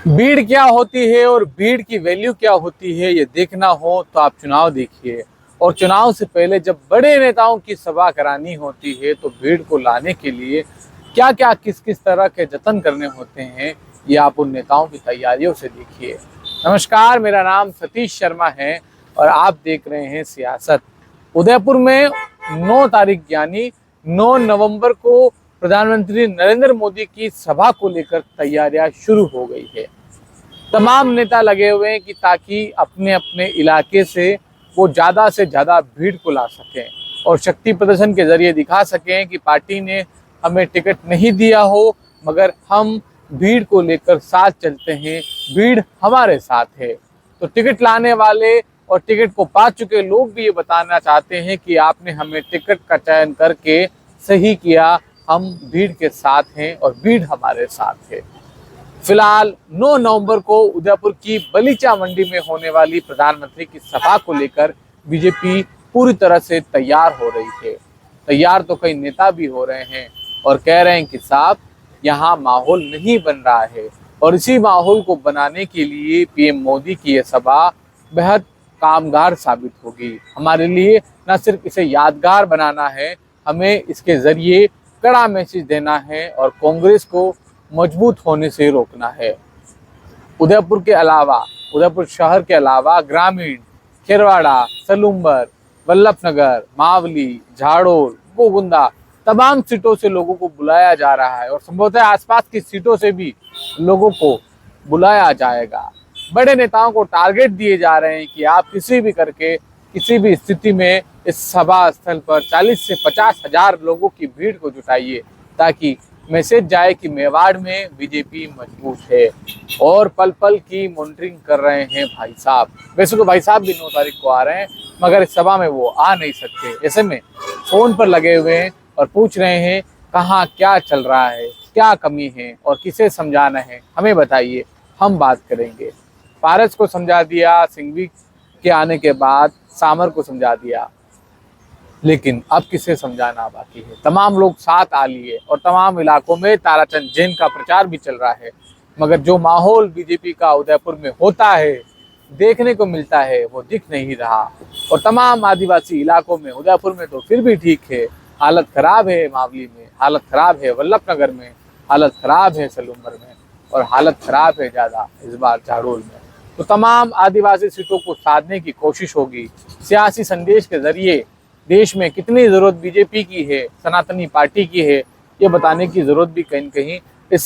भीड़ क्या होती है और भीड़ की वैल्यू क्या होती है, ये देखना हो तो आप चुनाव देखिए। और चुनाव से पहले जब बड़े नेताओं की सभा करानी होती है तो भीड़ को लाने के लिए क्या क्या किस किस तरह के जतन करने होते हैं, ये आप उन नेताओं की तैयारियों से देखिए। नमस्कार, मेरा नाम सतीश शर्मा है और आप देख रहे हैं सियासत। उदयपुर में 9 तारीख यानी 9 नवंबर को प्रधानमंत्री नरेंद्र मोदी की सभा को लेकर तैयारियां शुरू हो गई है। तमाम नेता लगे हुए हैं कि ताकि अपने अपने इलाके से वो ज़्यादा से ज़्यादा भीड़ को ला सकें और शक्ति प्रदर्शन के जरिए दिखा सकें कि पार्टी ने हमें टिकट नहीं दिया हो, मगर हम भीड़ को लेकर साथ चलते हैं, भीड़ हमारे साथ है। तो टिकट लाने वाले और टिकट को पा चुके लोग भी ये बताना चाहते हैं कि आपने हमें टिकट का चयन करके सही किया, हम भीड़ के साथ हैं और भीड़ हमारे साथ है। फिलहाल 9 नवंबर को उदयपुर की बलीचा मंडी में होने वाली प्रधानमंत्री की सभा को लेकर बीजेपी पूरी तरह से तैयार हो रही है। तैयार तो कई नेता भी हो रहे हैं और कह रहे हैं कि साहब यहाँ माहौल नहीं बन रहा है और इसी माहौल को बनाने के लिए पीएम मोदी की यह सभा बेहद कामगार साबित होगी। हमारे लिए न सिर्फ इसे यादगार बनाना है, हमें इसके जरिए कड़ा मैसेज देना है और कांग्रेस को मजबूत होने से रोकना है। उदयपुर के अलावा, उदयपुर शहर के अलावा ग्रामीण, खेरवाड़ा, सलूम्बर, वल्लभनगर, मावली, झाड़ोल, गोगुंदा तमाम सीटों से लोगों को बुलाया जा रहा है और संभवतः आसपास की सीटों से भी लोगों को बुलाया जाएगा। बड़े नेताओं को टारगेट दिए जा रहे हैं कि आप किसी भी करके किसी भी स्थिति में इस सभा स्थल पर 40 से 50 हजार लोगों की भीड़ को जुटाइए ताकि मैसेज जाए कि मेवाड़ में बीजेपी मजबूत है। और पल पल की मॉनिटरिंग कर रहे हैं भाई साहब। वैसे तो भाई साहब भी 9 तारीख को आ रहे हैं, मगर इस सभा में वो आ नहीं सकते। ऐसे में फोन पर लगे हुए हैं और पूछ रहे हैं कहाँ क्या चल रहा है, क्या कमी है और किसे समझाना है, हमें बताइए, हम बात करेंगे। पारस को समझा दिया, सिंघवी के आने के बाद सामर को समझा दिया, लेकिन अब किसे समझाना बाकी है। तमाम लोग साथ आ लिए और तमाम इलाकों में ताराचंद जैन का प्रचार भी चल रहा है, मगर जो माहौल बीजेपी का उदयपुर में होता है, देखने को मिलता है, वो दिख नहीं रहा। और तमाम आदिवासी इलाकों में, उदयपुर में तो फिर भी ठीक है, हालत खराब है, मावली में हालत खराब है, वल्लभनगर में हालत खराब है, सलूम्बर में और हालत खराब है ज़्यादा इस बार झाड़ोल में। तो तमाम आदिवासी सीटों को साधने की कोशिश होगी। सियासी संदेश के जरिए देश में कितनी ज़रूरत बीजेपी की है, सनातनी पार्टी की है, ये बताने की ज़रूरत भी कहीं न कहीं इस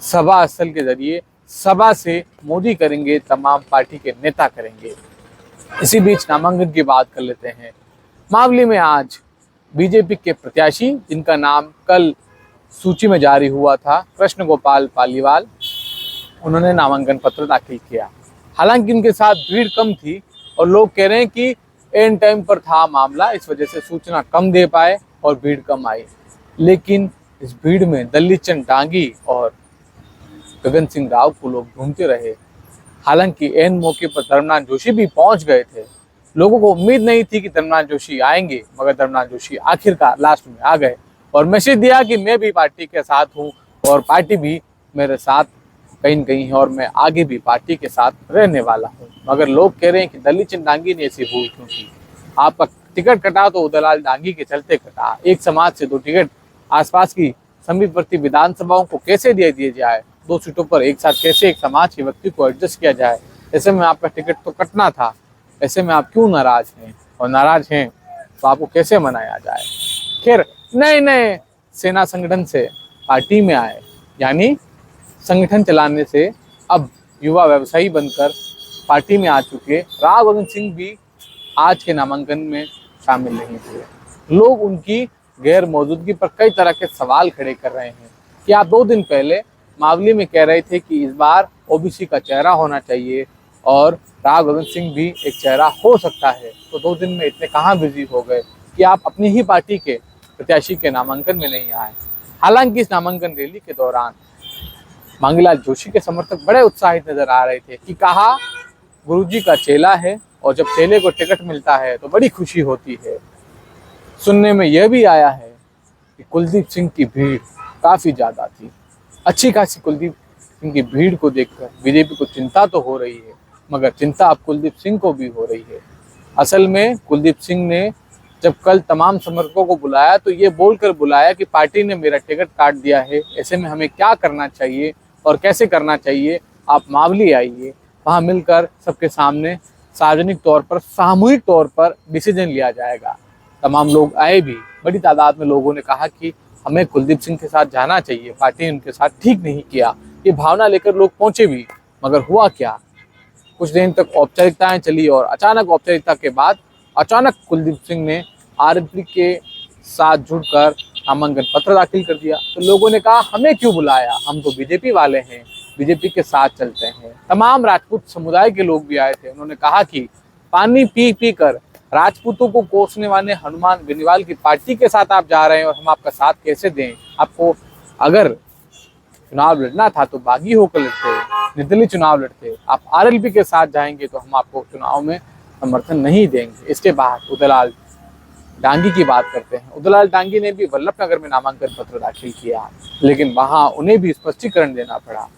सभा स्थल के जरिए सभा से मोदी करेंगे, तमाम पार्टी के नेता करेंगे। इसी बीच नामांकन की बात कर लेते हैं। मावली में आज बीजेपी के प्रत्याशी, जिनका नाम कल सूची में जारी हुआ था, कृष्ण गोपाल पालीवाल, उन्होंने नामांकन पत्र दाखिल किया। हालांकि उनके साथ भीड़ कम थी और लोग कह रहे हैं कि एंड टाइम पर था मामला, इस वजह से सूचना कम दे पाए और भीड़ कम आई। लेकिन इस भीड़ में दलित चंद डांगी और गगन सिंह राव को लोग ढूंढते रहे। हालांकि एन मौके पर धर्मनाथ जोशी भी पहुंच गए थे। लोगों को उम्मीद नहीं थी कि धर्मनाथ जोशी आएंगे, मगर धर्मनाथ जोशी आखिरकार लास्ट में आ गए और मैसेज दिया कि मैं भी पार्टी के साथ हूँ और पार्टी भी मेरे साथ कहीं न कहीं है और मैं आगे भी पार्टी के साथ रहने वाला हूँ। मगर लोग कह रहे हैं कि दलित चंद डांगी ने ऐसी भूल क्यों की। आपका टिकट कटा तो उदयलाल डांगी के चलते कटा। एक समाज से 2 टिकट आसपास की समीपवर्ती विधानसभाओं को कैसे दे दिए जाए, 2 सीटों पर एक साथ कैसे एक समाज के व्यक्ति को एडजस्ट किया जाए। ऐसे में आपका टिकट तो कटना था, ऐसे में आप क्यों नाराज हैं, और नाराज हैं तो आपको कैसे मनाया जाए। खैर, नए नए सेना संगठन से पार्टी में आए, यानी संगठन चलाने से अब युवा व्यवसायी बनकर पार्टी में आ चुके राव गोविंद सिंह भी आज के नामांकन में शामिल नहीं हुए। लोग उनकी गैर मौजूदगी पर कई तरह के सवाल खड़े कर रहे हैं कि आप 2 दिन पहले मावली में कह रहे थे कि इस बार ओबीसी का चेहरा होना चाहिए और राव गोविंद सिंह भी एक चेहरा हो सकता है, तो 2 दिन में इतने कहाँ बिजी हो गए कि आप अपनी ही पार्टी के प्रत्याशी के नामांकन में नहीं आए। हालांकि इस नामांकन रैली के दौरान मांगीलाल जोशी के समर्थक बड़े उत्साहित नजर आ रहे थे कि कहा गुरुजी का चेला है और जब चेले को टिकट मिलता है तो बड़ी खुशी होती है। सुनने में यह भी आया है कि कुलदीप सिंह की भीड़ काफ़ी ज़्यादा थी, अच्छी खासी कुलदीप क्योंकि भीड़ को देखकर बीजेपी को चिंता तो हो रही है, मगर चिंता अब कुलदीप सिंह को भी हो रही है। असल में कुलदीप सिंह ने जब कल तमाम समर्थकों को बुलाया तो ये बोलकर बुलाया कि पार्टी ने मेरा टिकट काट दिया है, ऐसे में हमें क्या करना चाहिए और कैसे करना चाहिए, आप मावली आइए, वहाँ मिलकर सबके सामने सार्वजनिक तौर पर, सामूहिक तौर पर डिसीजन लिया जाएगा। तमाम लोग आए भी, बड़ी तादाद में लोगों ने कहा कि हमें कुलदीप सिंह के साथ जाना चाहिए, पार्टी ने उनके साथ ठीक नहीं किया, ये भावना लेकर लोग पहुंचे भी। मगर हुआ क्या, कुछ दिन तक औपचारिकताएं चली और अचानक औपचारिकता के बाद अचानक कुलदीप सिंह ने आरएलपी के साथ जुड़कर नामांकन पत्र दाखिल कर दिया। तो लोगों ने कहा हमें क्यों बुलाया, हम तो बीजेपी वाले हैं, बीजेपी के साथ चलते हैं। तमाम राजपूत समुदाय के लोग भी आए थे, उन्होंने कहा कि पानी पी पी कर राजपूतों को कोसने वाले हनुमान बेनीवाल की पार्टी के साथ आप जा रहे हैं और हम आपका साथ कैसे दें। आपको अगर चुनाव लड़ना था तो बागी होकर लड़ते, निर्दलीय चुनाव लड़ते, आप आरएलपी के साथ जाएंगे तो हम आपको चुनाव में समर्थन नहीं देंगे। इसके बाद उदयलाल डांगी की बात करते हैं। उदयलाल डांगी ने भी वल्लभनगर में नामांकन पत्र दाखिल किया, लेकिन वहां उन्हें भी स्पष्टीकरण देना पड़ा।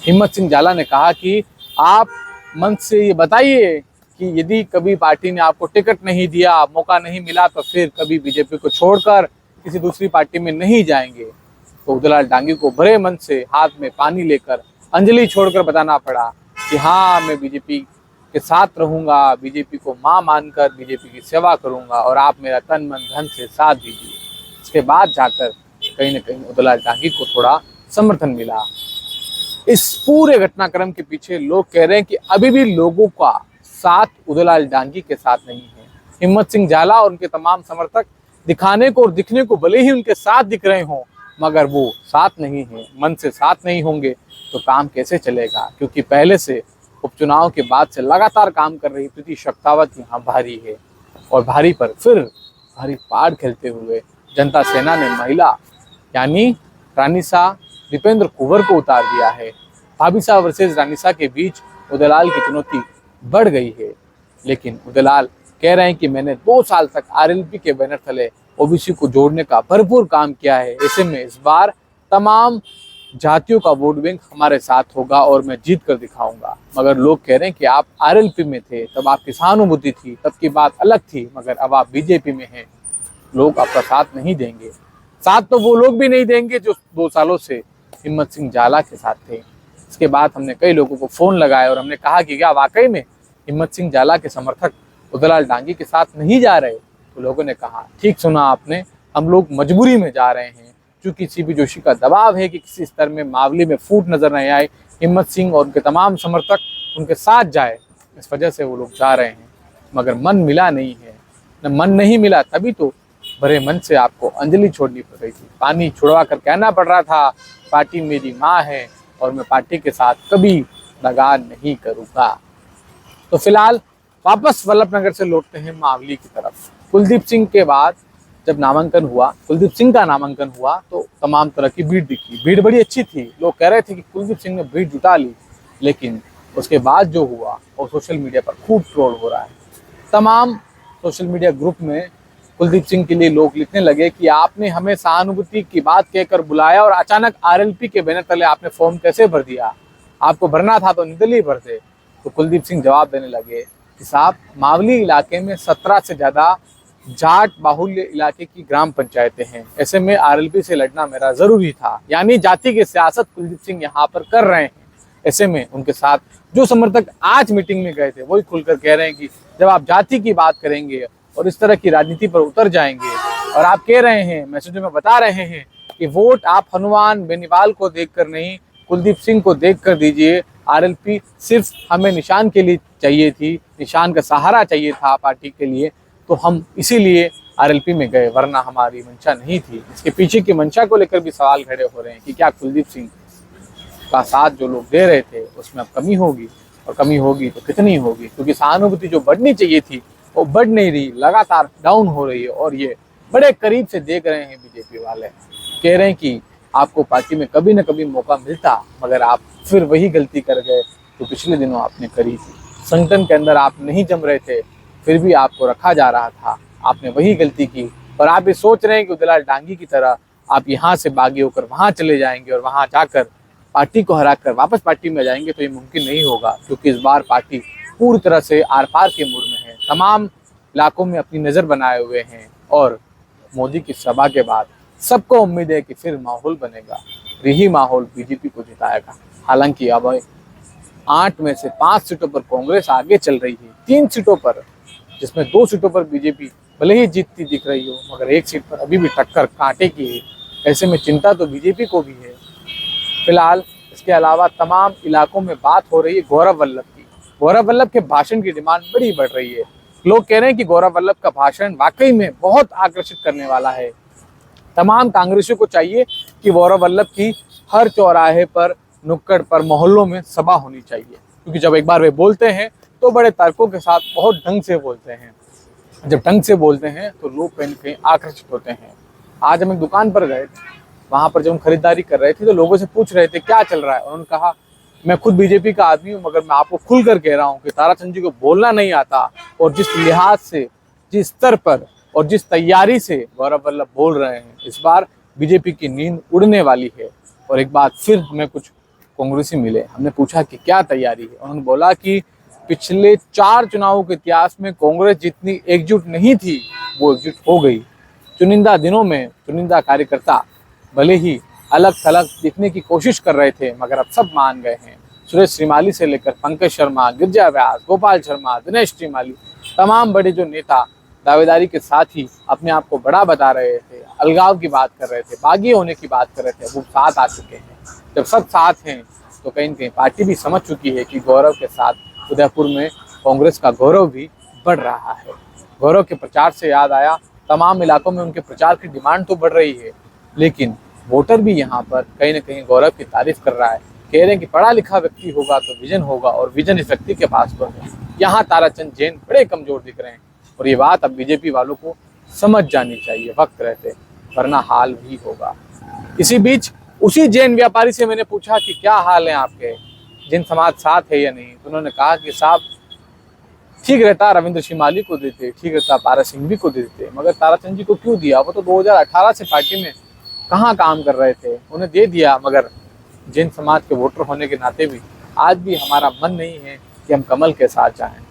हिम्मत सिंह जाला ने कहा कि आप मंच से ये बताइए कि यदि कभी पार्टी ने आपको टिकट नहीं दिया, मौका नहीं मिला, तो फिर कभी बीजेपी को छोड़कर किसी दूसरी पार्टी में नहीं जाएंगे। तो उदयलाल डांगी को भरे मन से हाथ में पानी लेकर अंजलि छोड़कर बताना पड़ा कि हाँ, मैं बीजेपी के साथ रहूंगा, बीजेपी को मां मानकर बीजेपी की सेवा करूंगा और आप मेरा तन मन धन से साथ दीजिए। इसके बाद जाकर कहीं न कहीं उदयलाल डांगी को थोड़ा समर्थन मिला। इस पूरे घटनाक्रम के पीछे लोग कह रहे हैं कि अभी भी लोगों का साथ उदयलाल डांगी के साथ नहीं है। हिम्मत सिंह जाला और उनके तमाम समर्थक दिखाने को और दिखने को भले ही उनके साथ दिख रहे हों, मगर वो साथ नहीं है, मन से साथ नहीं होंगे तो काम कैसे चलेगा। क्योंकि पहले से उपचुनाव के बाद से लगातार काम कर रही प्रीति शक्तावत यहाँ भारी है और भारी पर फिर भारी पार खेलते हुए जनता सेना ने महिला यानी रानीसा दीपेंद्र कुंवर को उतार दिया है। भाभीसा वर्सेस रानीसा के बीच उदयलाल की चुनौती बढ़ गई है, लेकिन उदयलाल कह रहे हैं कि मैंने 2 साल तक आरएलपी के बैनर तले ओबीसी को जोड़ने का भरपूर काम किया है। ऐसे में इस बार तमाम जातियों का वोट बैंक हमारे साथ होगा और मैं जीत कर दिखाऊंगा। मगर लोग कह रहे हैं कि आप आरएलपी में थे तब आपकी सहानुभूति थी, तब की बात अलग थी, मगर अब आप बीजेपी में हैं, लोग आपका साथ नहीं देंगे। साथ तो वो लोग भी नहीं देंगे जो 2 सालों से हिम्मत सिंह जाला के साथ थे। इसके बाद हमने कई लोगों को फोन लगाया और हमने कहा कि क्या वाकई में हिम्मत सिंह जाला के समर्थक उदयलाल डांगी के साथ नहीं जा रहे। तो लोगों ने कहा ठीक सुना आपने, हम लोग मजबूरी में जा रहे हैं, क्योंकि सीपी जोशी का दबाव है कि किसी स्तर में मावली में फूट नजर नहीं आए, हिम्मत सिंह और उनके तमाम समर्थक उनके साथ जाए, इस वजह से वो लोग जा रहे हैं। मगर मन मिला नहीं है, न मन नहीं मिला तभी तो भरे मन से आपको अंजलि छोड़नी पड़ रही थी, पानी छुड़वा कर कहना पड़ रहा था पार्टी मेरी माँ है और मैं पार्टी के साथ कभी दगा नहीं करूँगा। तो फिलहाल वापस वल्लभनगर से लौटते हैं मावली की तरफ। कुलदीप सिंह के बाद जब नामांकन हुआ, कुलदीप सिंह का नामांकन हुआ तो तमाम तरह की भीड़ दिखी, भीड़ बड़ी अच्छी थी, लोग कह रहे थे कि कुलदीप सिंह ने भीड़ जुटा ली। लेकिन उसके बाद जो हुआ वो सोशल मीडिया पर खूब ट्रोल हो रहा है। तमाम सोशल मीडिया ग्रुप में कुलदीप सिंह के लिए लोग लिखने लगे कि आपने हमें सहानुभूति की बात कहकर बुलाया और अचानक आरएलपी के बैनर तले आपने फॉर्म कैसे भर दिया, आपको भरना था तो निर्दलीय भरते। तो कुलदीप सिंह जवाब देने लगे कि साहब, मावली इलाके में 17 से ज़्यादा जाट बाहुल्य इलाके की ग्राम पंचायतें हैं, ऐसे में आरएलपी से लड़ना मेरा जरूरी था। यानी जाति की सियासत कुलदीप सिंह यहाँ पर कर रहे हैं। ऐसे में उनके साथ जो समर्थक आज मीटिंग में गए थे वही खुलकर कह रहे हैं कि जब आप जाति की बात करेंगे और इस तरह की राजनीति पर उतर जाएंगे और आप कह रहे हैं, मैसेजों में बता रहे हैं कि वोट आप हनुमान बेनीवाल को देखकर नहीं कुलदीप सिंह को देखकर दीजिए, आरएलपी सिर्फ हमें निशान के लिए चाहिए थी, निशान का सहारा चाहिए था पार्टी के लिए, तो हम इसीलिए आरएलपी में गए, वरना हमारी मंशा नहीं थी। इसके पीछे की मंशा को लेकर भी सवाल खड़े हो रहे हैं कि क्या कुलदीप सिंह का साथ जो लोग दे रहे थे उसमें अब कमी होगी, और कमी होगी तो कितनी होगी, क्योंकि सहानुभूति जो बढ़नी चाहिए थी वो बढ़ नहीं रही, लगातार डाउन हो रही है। और ये बड़े करीब से देख रहे हैं बीजेपी वाले, कह रहे हैं कि आपको पार्टी में कभी न कभी मौका मिलता, मगर आप फिर वही गलती कर गए जो पिछले दिनों आपने करी थी। संगठन के अंदर आप नहीं जम रहे थे, फिर भी आपको रखा जा रहा था, आपने वही गलती की। और आप ये सोच रहे हैं कि उदयलाल डांगी की तरह आप यहाँ से बागी होकर वहाँ चले जाएंगे और वहाँ जाकर पार्टी को हराकर वापस पार्टी में जाएंगे तो ये मुमकिन नहीं होगा, क्योंकि इस बार पार्टी पूरी तरह से आर पार के मूड में है। तमाम इलाकों में अपनी नज़र बनाए हुए हैं और मोदी की सभा के बाद सबको उम्मीद है कि फिर माहौल बनेगा, यही माहौल बीजेपी को जिताएगा। हालांकि अब 8 में से 5 सीटों पर कांग्रेस आगे चल रही है, 3 सीटों पर, जिसमें 2 सीटों पर बीजेपी भले ही जीतती दिख रही हो, मगर 1 सीट पर अभी भी टक्कर कांटे की है। ऐसे में चिंता तो बीजेपी को भी है। फिलहाल इसके अलावा तमाम इलाकों में बात हो रही है गौरव वल्लभ की। गौरव वल्लभ के भाषण की डिमांड बड़ी बढ़ रही है। लोग कह रहे हैं कि गौरव वल्लभ का भाषण वाकई में बहुत आकर्षित करने वाला है। तमाम कांग्रेसियों को चाहिए कि गौरव वल्लभ की हर चौराहे पर, नुक्कड़ पर, मोहल्लों में सभा होनी चाहिए, क्योंकि जब एक बार वे बोलते हैं तो बड़े तर्कों के साथ बहुत ढंग से बोलते हैं। जब ढंग से बोलते हैं तो लोग कहीं न कहीं आकर्षित होते हैं। आज हम एक दुकान पर गए थे, वहाँ पर जब हम खरीदारी कर रहे थे तो लोगों से पूछ रहे थे क्या चल रहा है। उन्होंने कहा मैं खुद बीजेपी का आदमी हूँ, मगर मैं आपको खुलकर कह रहा हूँ कि ताराचंद जी को बोलना नहीं आता, और जिस लिहाज से, जिस स्तर पर और जिस तैयारी से गौरव वल्लभ बोल रहे हैं, इस बार बीजेपी की नींद उड़ने वाली है। और एक बात फिर हमें कुछ कांग्रेसी मिले, हमने पूछा कि क्या तैयारी है। उन्होंने बोला कि पिछले 4 चुनावों के इतिहास में कांग्रेस जितनी एकजुट नहीं थी वो एकजुट हो गई। चुनिंदा दिनों में चुनिंदा कार्यकर्ता भले ही अलग थलग दिखने की कोशिश कर रहे थे, मगर अब सब मान गए हैं। सुरेश श्रीमाली से लेकर पंकज शर्मा, गिरिजा व्यास, गोपाल शर्मा, दिनेश श्रीमाली, तमाम बड़े जो नेता दावेदारी के साथ ही अपने आप को बड़ा बता रहे थे, अलगाव की बात कर रहे थे, बागी होने की बात कर रहे थे, वो साथ आ चुके हैं। जब सब साथ हैं तो कहीं न कहीं पार्टी भी समझ चुकी है कि गौरव के साथ उदयपुर में कांग्रेस का गौरव भी बढ़ रहा है। गौरव के प्रचार से याद आया, तमाम इलाकों में उनके प्रचार की डिमांड तो बढ़ रही है, लेकिन वोटर भी यहाँ पर कहीं न कहीं गौरव की तारीफ कर रहा है। कह रहे हैं कि पढ़ा लिखा व्यक्ति होगा तो विजन होगा, और विजन इस व्यक्ति के पास तो है। यहाँ ताराचंद जैन बड़े कमजोर दिख रहे हैं, और ये बात अब बीजेपी वालों को समझ जानी चाहिए वक्त रहते, वरना हाल भी होगा। इसी बीच उसी जैन व्यापारी से मैंने पूछा कि क्या हाल है आपके, जैन समाज साथ है या नहीं। तो उन्होंने कहा कि साहब ठीक रहता रविंद्र श्रीमाली को देते, ठीक रहता पारस सिंघवी को देते, मगर ताराचंद जी को क्यों दिया? वो तो 2018 से पार्टी में कहाँ काम कर रहे थे, उन्हें दे दिया। मगर जैन समाज के वोटर होने के नाते भी आज भी हमारा मन नहीं है कि हम कमल के साथ जाएं।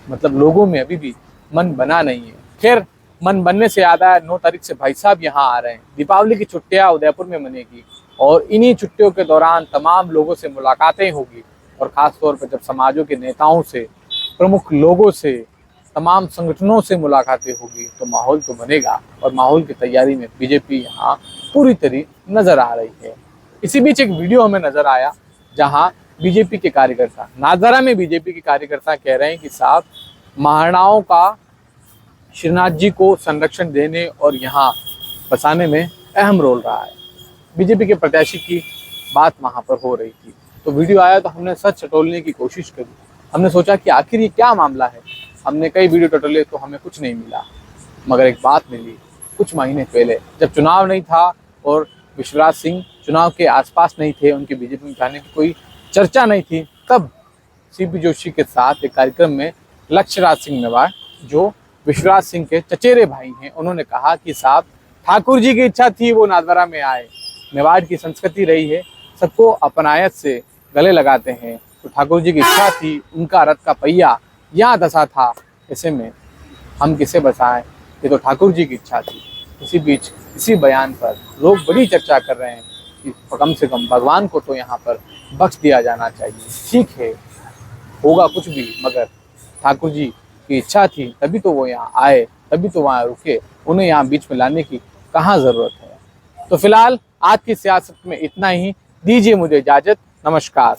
मतलब लोगों में अभी भी मन बना नहीं है। खैर, मन बनने से याद आया, 9 तारीख से भाई साहब यहाँ आ रहे हैं। दीपावली की छुट्टियाँ उदयपुर में मनेगी, और इन्हीं छुट्टियों के दौरान तमाम लोगों से मुलाकातें होगी, और ख़ास तौर पर जब समाजों के नेताओं से, प्रमुख लोगों से, तमाम संगठनों से मुलाकातें होगी तो माहौल तो बनेगा। और माहौल की तैयारी में बीजेपी यहाँ पूरी तरह नज़र आ रही है। इसी बीच एक वीडियो हमें नज़र आया जहाँ बीजेपी के कार्यकर्ता, नादरा में बीजेपी के कार्यकर्ता कह रहे हैं कि साहब महाराणाओं का श्रीनाथ जी को संरक्षण देने और यहाँ बसाने में अहम रोल रहा है। बीजेपी के प्रत्याशी की बात वहाँ पर हो रही थी, तो वीडियो आया तो हमने सच टटोलने की कोशिश करी। हमने सोचा कि आखिर ये क्या मामला है। हमने कई वीडियो टटोले तो हमें कुछ नहीं मिला, मगर एक बात मिली कुछ महीने पहले, जब चुनाव नहीं था और विश्वराज सिंह चुनाव के आसपास नहीं थे, उनके बीजेपी में जाने की कोई चर्चा नहीं थी, तब सीपी जोशी के साथ एक कार्यक्रम में लक्ष्यराज सिंह मेवाड़, जो विश्वराज सिंह के चचेरे भाई हैं, उन्होंने कहा कि साहब ठाकुर जी की इच्छा थी वो नादरा में आए। मेवाड़ की संस्कृति रही है सबको अपनायत से गले लगाते हैं, तो ठाकुर जी की इच्छा थी, उनका रथ का पहिया यहाँ धंसा था, ऐसे में हम किसे बसाएं, ये तो ठाकुर जी की इच्छा थी। इसी बीच इसी बयान पर लोग बड़ी चर्चा कर रहे हैं कि कम से कम भगवान को तो यहाँ पर बख्श दिया जाना चाहिए। ठीक है, होगा कुछ भी, मगर ठाकुर जी की इच्छा थी तभी तो वो यहाँ आए, तभी तो वहाँ रुके, उन्हें यहाँ बीच में लाने की कहाँ ज़रूरत है। तो फिलहाल आज की सियासत में इतना ही। दीजिए मुझे इजाज़त, नमस्कार।